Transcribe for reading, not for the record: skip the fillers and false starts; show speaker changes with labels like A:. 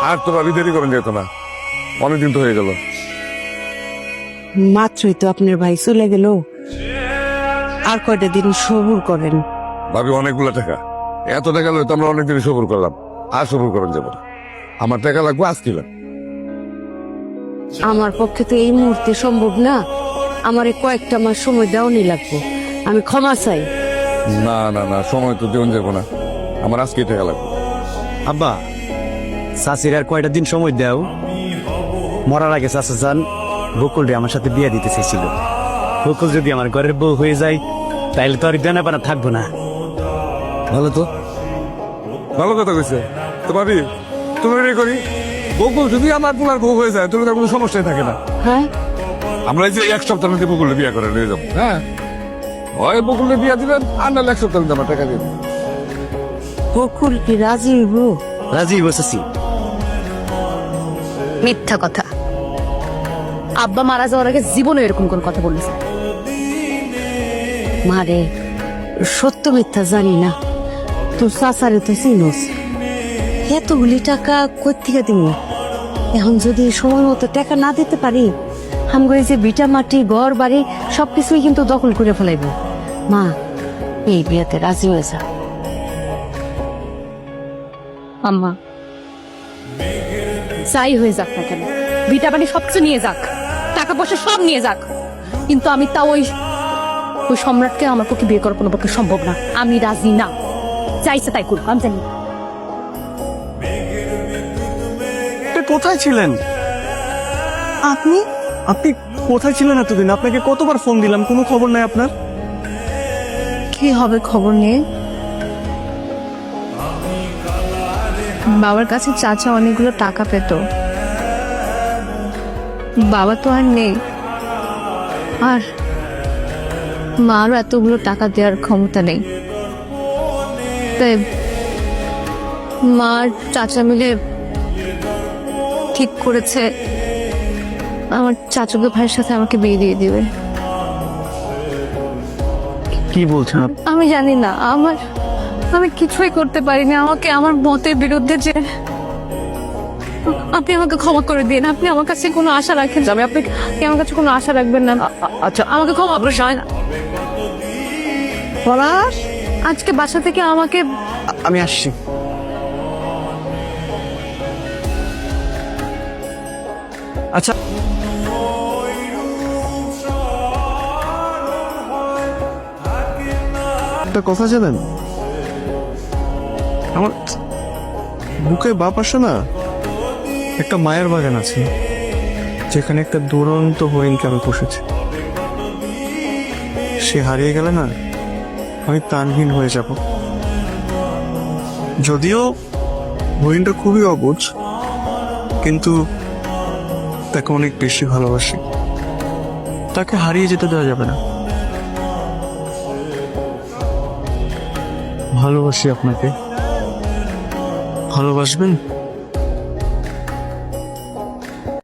A: আর তো ভাবি দেরি করেন যেত না, অনেকদিন তো হয়ে গেল।
B: মাত্রই তো আপনার ভাই চলে গেল, আর কয়টা দিন সবুর করেন।
A: ভাবি অনেকগুলো টাকা, এত টাকা লই তো আমরা অনেকদিন সবুর করলাম, আর সবুর করেন যাব না। আমার টাকা লাগবে আজকে লাগবে।
B: আমার পক্ষে তো এই মুহূর্তে সম্ভব না, আমারে কয়েকটা মাস সময় দেওয়ানি লাগবে। আমি ক্ষমা চাই।
A: না না না, সময় তো দেওয়া যাবো না, আমার আজকেই টাকা লাগবে।
C: আব্বা, চাষির আর কয়টা দিন সময় দাও। মরার আগে চাষা যান বকুল রে আমার সাথে বিয়ে দিতে চেয়েছিল। বকুল যদি আমার ঘরের বউ হয়ে যায় তাইলে তো আর দেনা পানা থাকবো না।
A: ভালো তো, ভালো কথা কইছে তো ভাবি। তুমি রে করি বকুল যদি আমার পোলার বউ হয়ে যায় তুমি তার কোনো সমস্যাই থাকে না।
B: হ্যাঁ,
A: আমরা এই যে এক সপ্তাহের মধ্যে বকুলে বিয়ে করে নিয়ে যাবো। হ্যাঁ, হয় বকুলে বিয়ে দিবেন আর নাহলে এক সপ্তাহের মধ্যে আমার টাকা দিবেন।
B: বকুল কি রাজি হইব?
C: রাজি বসেছি।
D: মিথ্যা কথা। আব্বা মারা যাওয়ার আগে জীবনে এরকম কোন কথা বলেছে?
B: মারে, সত্য মিথ্যা জানি না, তোর চাচারে তো চিনোস। এতগুলি টাকা কোত্থেকে দিব? এখন যদি সময় মতো টাকা না দিতে পারি, আমগো এই যে ভিটা মাটি ঘর বাড়ি সবকিছুই কিন্তু দখল করে ফেলাইব। মা, এই বিয়েতে রাজি হয়ে যা।
D: আম্মা, যাই হয়ে যাক না কেন, ভিটা বাড়ি সবকিছু নিয়ে যাক, টাকা পয়সা সব নিয়ে যাক, কিন্তু আমি তা ওই ওই সম্রাটকে আমার পক্ষে বিয়ে করার কোনো পক্ষে সম্ভব না। আমি রাজি না, চাইছে তাই করবো, আমি জানি।
C: কোথায় ছিলেন আপনি? আপনি কোথায় ছিলেন এতদিন? আপনাকে কতবার ফোন দিলাম, কোনো খবর নাই আপনার।
D: কি হবে খবর নিয়ে? বাবার কাছে চাচা অনেকগুলো টাকা পেত, বাবা তো আর নেই, আর মারও এতগুলো টাকা দেওয়ার ক্ষমতা নেই। তাই মার চাচা মিলে ঠিক করেছে আমার চাচাতো ভাইয়ের সাথে আমাকে বিয়ে দিয়ে দিবে।
C: কি বলছেন আপনি?
D: আমি জানি না, আমি কিছুই করতে পারিনি। আমাকে আমার মতের বিরুদ্ধে যে, আপনি আমাকে ক্ষমা করে দিন। আপনি আমার কাছে কোনো আশা রাখেন? আমি আপনাকে, আমার কাছে কোনো আশা রাখবেন না।
C: আচ্ছা,
D: আমাকে ক্ষমা করে না।
B: পলাশ,
D: আজকে বাসা থেকে আমাকে
C: আমি আসছি। আচ্ছা,
E: একটা কথা জানেন, আমার বুকে বাপ আসে না, একটা মায়ের বাগান আছে যেখানে একটা দুরন্ত হরিণকে আমি পুষেছি। সে হারিয়ে গেলে না আমি প্রাণহীন হয়ে যাব। যদিও হরিণটা খুবই অবুঝ, কিন্তু তাকে অনেক বেশি ভালোবাসি। তাকে হারিয়ে যেতে দেওয়া যাবে না। ভালোবাসি আপনাকে। ভালোবাসবেন?